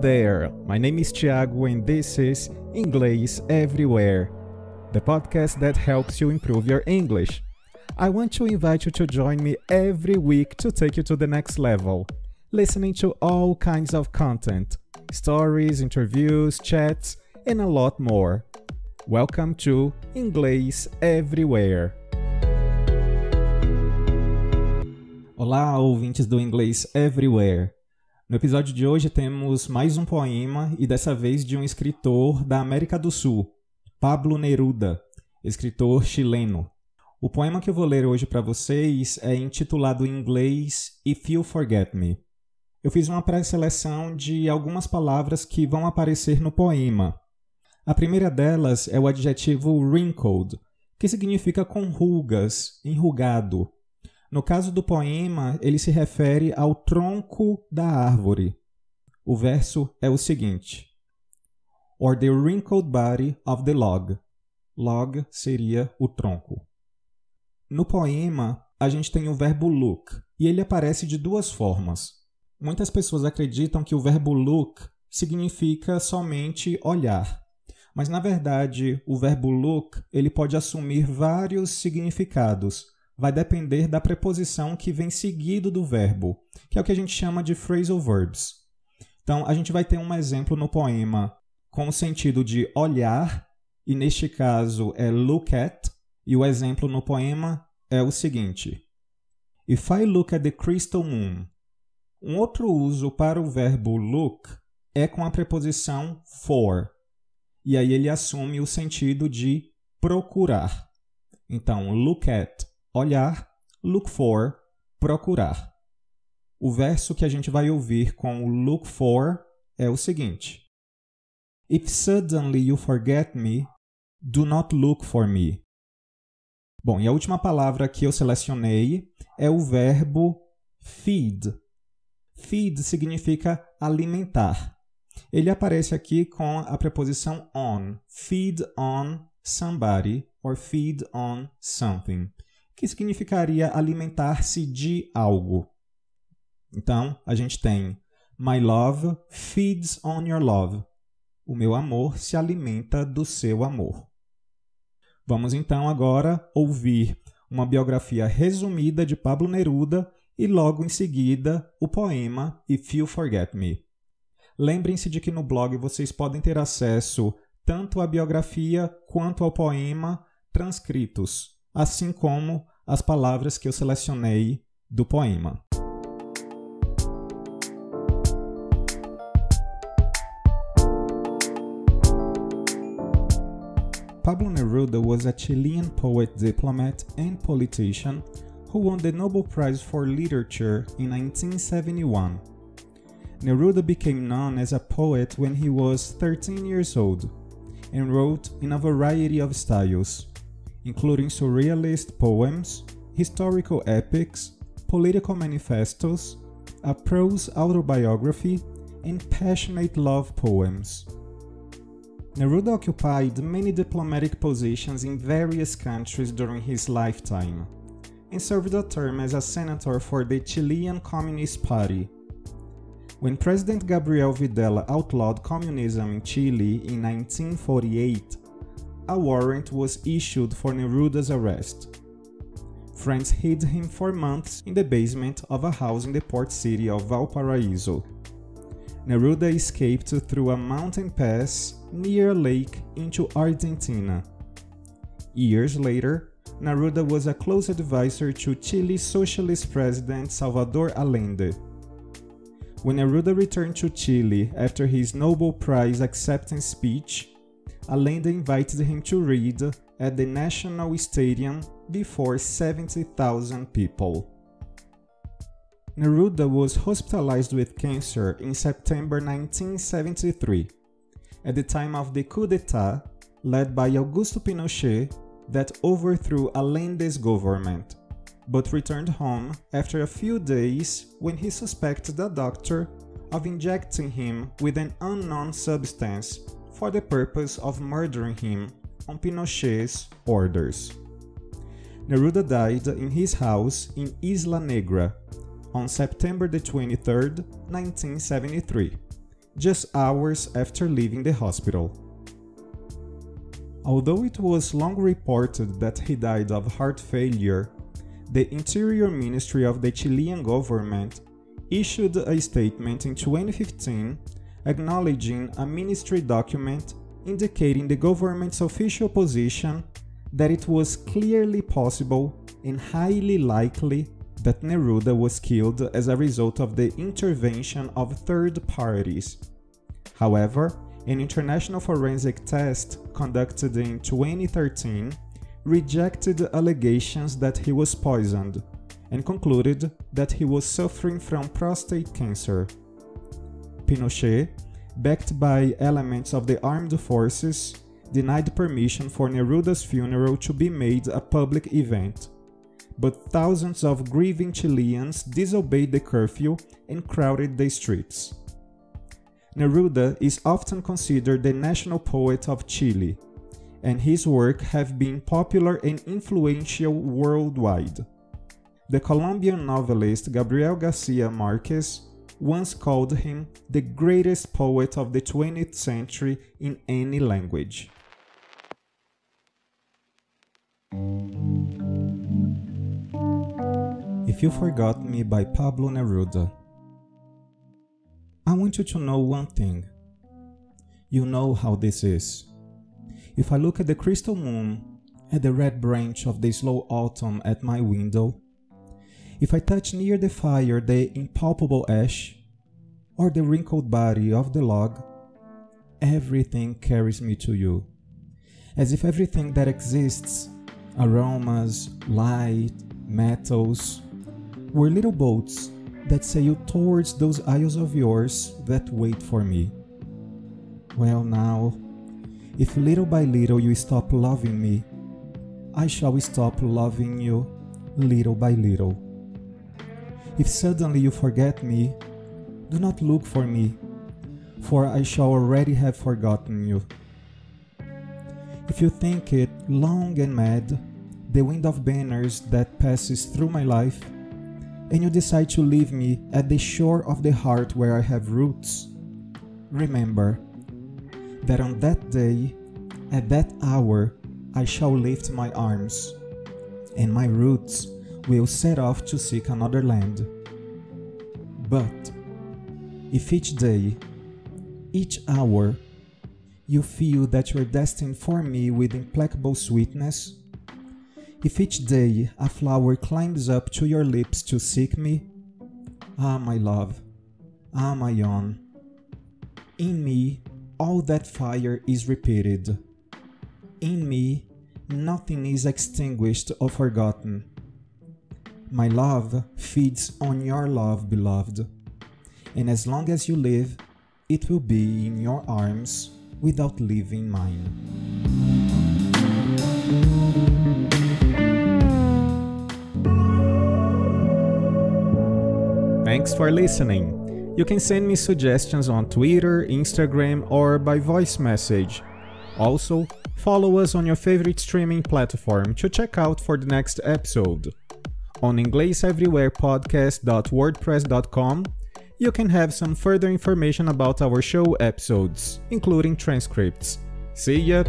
there, my name is Thiago and this is Inglês Everywhere, the podcast that helps you improve your English. I want to invite you to join me every week to take you to the next level, listening to all kinds of content, stories, interviews, chats, and a lot more. Welcome to Inglês Everywhere. Olá, ouvintes do Inglês Everywhere. No episódio de hoje temos mais um poema e dessa vez de um escritor da América do Sul, Pablo Neruda, escritor chileno. O poema que eu vou ler hoje para vocês é intitulado em inglês If You Forget Me. Eu fiz uma pré-seleção de algumas palavras que vão aparecer no poema. A primeira delas é o adjetivo wrinkled, que significa com rugas, enrugado. No caso do poema, ele se refere ao tronco da árvore. O verso é o seguinte: Or the wrinkled body of the log. Log seria o tronco. No poema, a gente tem o verbo look, e ele aparece de duas formas. Muitas pessoas acreditam que o verbo look significa somente olhar. Mas, na verdade, o verbo look ele pode assumir vários significados. Vai depender da preposição que vem seguido do verbo, que é o que a gente chama de phrasal verbs. Então, a gente vai ter um exemplo no poema com o sentido de olhar, e neste caso é look at, e o exemplo no poema é o seguinte: If I look at the crystal moon. Um outro uso para o verbo look é com a preposição for, e aí ele assume o sentido de procurar. Então, look at, olhar, look for, procurar. O verso que a gente vai ouvir com o look for é o seguinte: If suddenly you forget me, do not look for me. Bom, e a última palavra que eu selecionei é o verbo feed. Feed significa alimentar. Ele aparece aqui com a preposição on. Feed on somebody or feed on something, que significaria alimentar-se de algo. Então, a gente tem My love feeds on your love. O meu amor se alimenta do seu amor. Vamos então agora ouvir uma biografia resumida de Pablo Neruda e logo em seguida o poema If You Forget Me. Lembrem-se de que no blog vocês podem ter acesso tanto à biografia quanto ao poema transcritos, assim como as palavras que eu selecionei do poema. Pablo Neruda was a Chilean poet, diplomat, and politician who won the Nobel Prize for Literature in 1971. Neruda became known as a poet when he was 13 years old and wrote in a variety of styles, including surrealist poems, historical epics, political manifestos, a prose autobiography, and passionate love poems. Neruda occupied many diplomatic positions in various countries during his lifetime, and served a term as a senator for the Chilean Communist Party. When President Gabriel Videla outlawed communism in Chile in 1948, a warrant was issued for Neruda's arrest. Friends hid him for months in the basement of a house in the port city of Valparaíso. Neruda escaped through a mountain pass near a lake into Argentina. Years later, Neruda was a close advisor to Chile's socialist president Salvador Allende. When Neruda returned to Chile after his Nobel Prize acceptance speech, Allende invited him to read at the National Stadium before 70,000 people. Neruda was hospitalized with cancer in September 1973, at the time of the coup d'etat led by Augusto Pinochet that overthrew Allende's government, but returned home after a few days when he suspected a doctor of injecting him with an unknown substance for the purpose of murdering him on Pinochet's orders. Neruda died in his house in Isla Negra on September 23, 1973, just hours after leaving the hospital. Although it was long reported that he died of heart failure, the Interior Ministry of the Chilean government issued a statement in 2015 acknowledging a ministry document indicating the government's official position that it was clearly possible and highly likely that Neruda was killed as a result of the intervention of third parties. However, an international forensic test conducted in 2013 rejected allegations that he was poisoned and concluded that he was suffering from prostate cancer. Pinochet, backed by elements of the armed forces, denied permission for Neruda's funeral to be made a public event. But thousands of grieving Chileans disobeyed the curfew and crowded the streets. Neruda is often considered the national poet of Chile, and his work have been popular and influential worldwide. The Colombian novelist Gabriel Garcia Marquez once called him the greatest poet of the 20th century in any language. If You Forgot Me by Pablo Neruda. I want you to know one thing. You know how this is. If I look at the crystal moon, at the red branch of the slow autumn at my window, if I touch near the fire the impalpable ash, or the wrinkled body of the log, everything carries me to you. As if everything that exists, aromas, light, metals, were little boats that sail towards those isles of yours that wait for me. Well now, if little by little you stop loving me, I shall stop loving you little by little. If suddenly you forget me, do not look for me, for I shall already have forgotten you. If you think it long and mad, the wind of banners that passes through my life, and you decide to leave me at the shore of the heart where I have roots, remember that on that day, at that hour, I shall lift my arms, and my roots will set off to seek another land. But if each day, each hour, you feel that you're destined for me with implacable sweetness, if each day a flower climbs up to your lips to seek me, ah, my love, ah, my own, in me all that fire is repeated. In me nothing is extinguished or forgotten. My love feeds on your love, beloved, and as long as you live, it will be in your arms without leaving mine. Thanks for listening. You can send me suggestions on Twitter, Instagram, or by voice message. Also, follow us on your favorite streaming platform to check out for the next episode. On ingleseverywherepodcast.wordpress.com, you can have some further information about our show episodes, including transcripts. See ya!